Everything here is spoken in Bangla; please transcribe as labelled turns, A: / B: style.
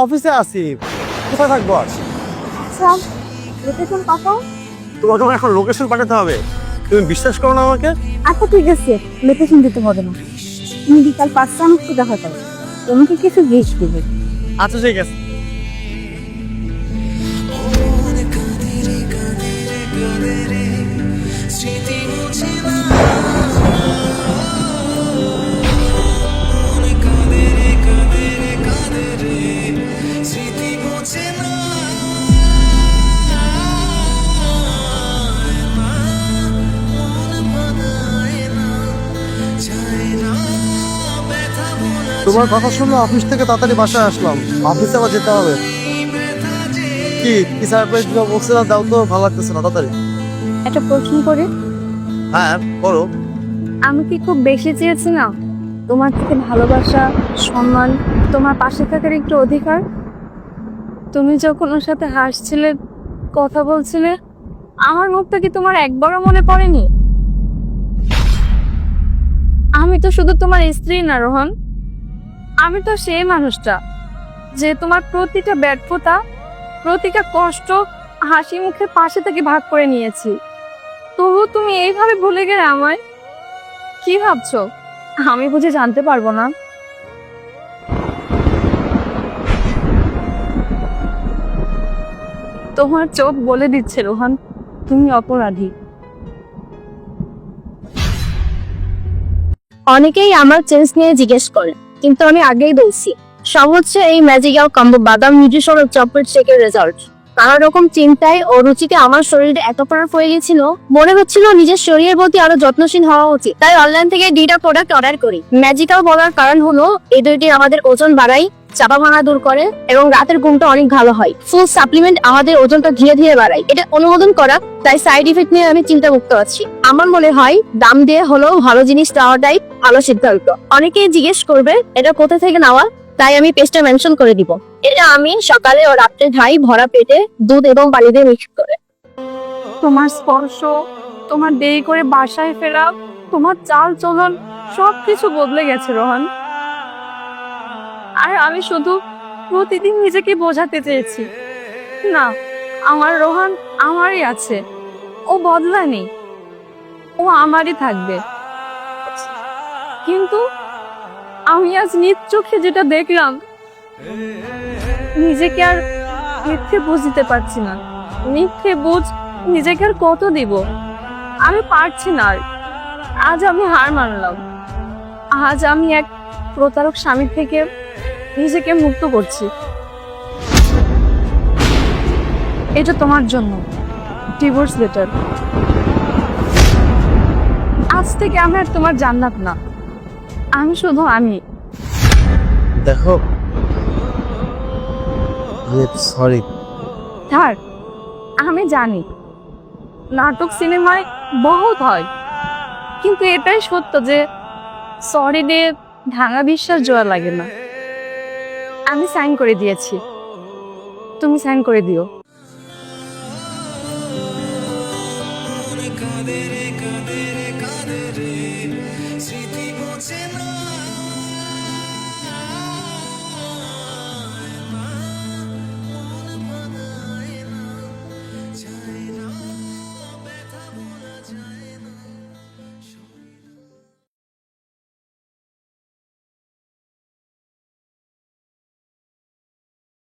A: অফিসে আছি, কোথায় থাকবো আজ?
B: আচ্ছা, লোকেশন পাঠাও।
A: তোমাকে আমার এখন লোকেশন পাঠাতে হবে? তুমি বিশ্বাস করো না আমাকে?
B: আচ্ছা ঠিক আছে, লোকেশন দিতে হবে না। তুমি বিকাল 5টা আমার সাথে দেখা করো, তোমাকে কিছু গিফট দেবে।
A: আচ্ছা ঠিক আছে। তোমার কথা শুনলে অফিস থেকে তাড়াতাড়ি বাসায় আসলাম, অফিসে আবার যেতে হবে। কি কি সারপ্রাইজ দিবা বলছিলাম, দাও তো, ভালো লাগতেছে না, তাড়াতাড়ি।
B: একটা প্রশ্ন করে,
A: হ্যাঁ করো।
B: আমি কি খুব বেশি চেয়েছি না? তোমার থেকে ভালোবাসা, সম্মান, তোমার পাশে থাকার একটু অধিকার। তুমি যখন ওর সাথে হাসছিলে, কথা বলছিলে, আমার মুখটা কি তোমার একবারও মনে পড়েনি? আমি তো শুধু তোমার স্ত্রী না রোহন, আমি তো সেই মানুষটা যে তোমার প্রতিটা ব্যর্থতা, প্রতিটা কষ্ট হাসি মুখে পাশে থেকে ভাগ করে নিয়েছি। তবু তুমি এইভাবে ভুলে গেলে আমায়? কি ভাবছো আমি বুঝে জানতে পারবো না? তোমার চোখ বলে দিচ্ছে রোহান, তুমি অপরাধী।
C: অনেকেই আমার চেঞ্জ নিয়ে জিজ্ঞেস করে, কিন্তু আমি আগেই বলছি, সব হচ্ছে এই ম্যাজিক্যাল কম্বো বাদাম নিউট্রিশন ও চকলেট শেকের রেজাল্ট। নানা রকম চিন্তায় ও রুচিতে আমার শরীরে এত খারাপ হয়ে গেছিল, মনে হচ্ছিল নিজের শরীরের প্রতি আরো যত্নশীল হওয়া উচিত। তাই অনলাইন থেকে 2টা প্রোডাক্ট অর্ডার করি। ম্যাজিক্যাল বলার কারণ হলো এই দুইটি আমাদের ওজন বাড়ায়, চাপা ভাঙা দূর করে এবং রাতের ঘুমটা অনেক ভালো হয়। ফুল সাপ্লিমেন্ট আমাদের ওজনটা ধীরে ধীরে বাড়ায়, এটা অনুমোদন করা, তাই সাইড ইফেক্ট নিয়ে আমি চিন্তামুক্ত আছি। আমার মনে হয় দাম দিয়ে হলেও ভালো জিনিস নেওয়াটাই ভালো সিদ্ধান্ত। অনেকেই জিজ্ঞেস করবে এটা কোথা থেকে নেওয়া, তাই আমি পেজটা মেনশন করে দিব। এটা আমি সকালে ও রাত্রে খাই ভরা পেটে দুধ এবং পানি দিয়ে মিক্স করে।
B: তোমার স্পর্শ, তোমার দেরি করে বাসায় ফেরা, তোমার চাল চলন সবকিছু বদলে গেছে রোহান। আর আমি শুধু প্রতিদিন নিজেকে বোঝাতে চেয়েছি, না, আমার রোহান আমারই আছে, ও বদলানি, ও আমারই থাকবে। কিন্তু আমি আজ নিজ চোখে যেটা দেখলাম, নিজেকে আর মিথ্যে বুঝতে পারছি না। মিথ্যে বুঝ নিজেকে আর কত দিব? আমি পারছি না আর। আজ আমি হার মানলাম। আজ আমি এক প্রতারক স্বামী থেকে নিজেকে মুক্ত করছি। এটা তোমার জন্য ডিভোর্স লেটার। আজ থেকে আমি আর তোমার জান্নাত না, আমি শুধু আমি।
A: দেখো, সরি।
B: থাক, আমি জানি নাটক সিনেমায় বহুত হয়, কিন্তু এটাই সত্য যে সরি দিয়ে ভাঙা বিশ্বাস জোড়া লাগে না। আমি সাইন করে দিয়েছি, তুমি সাইন করে দিও।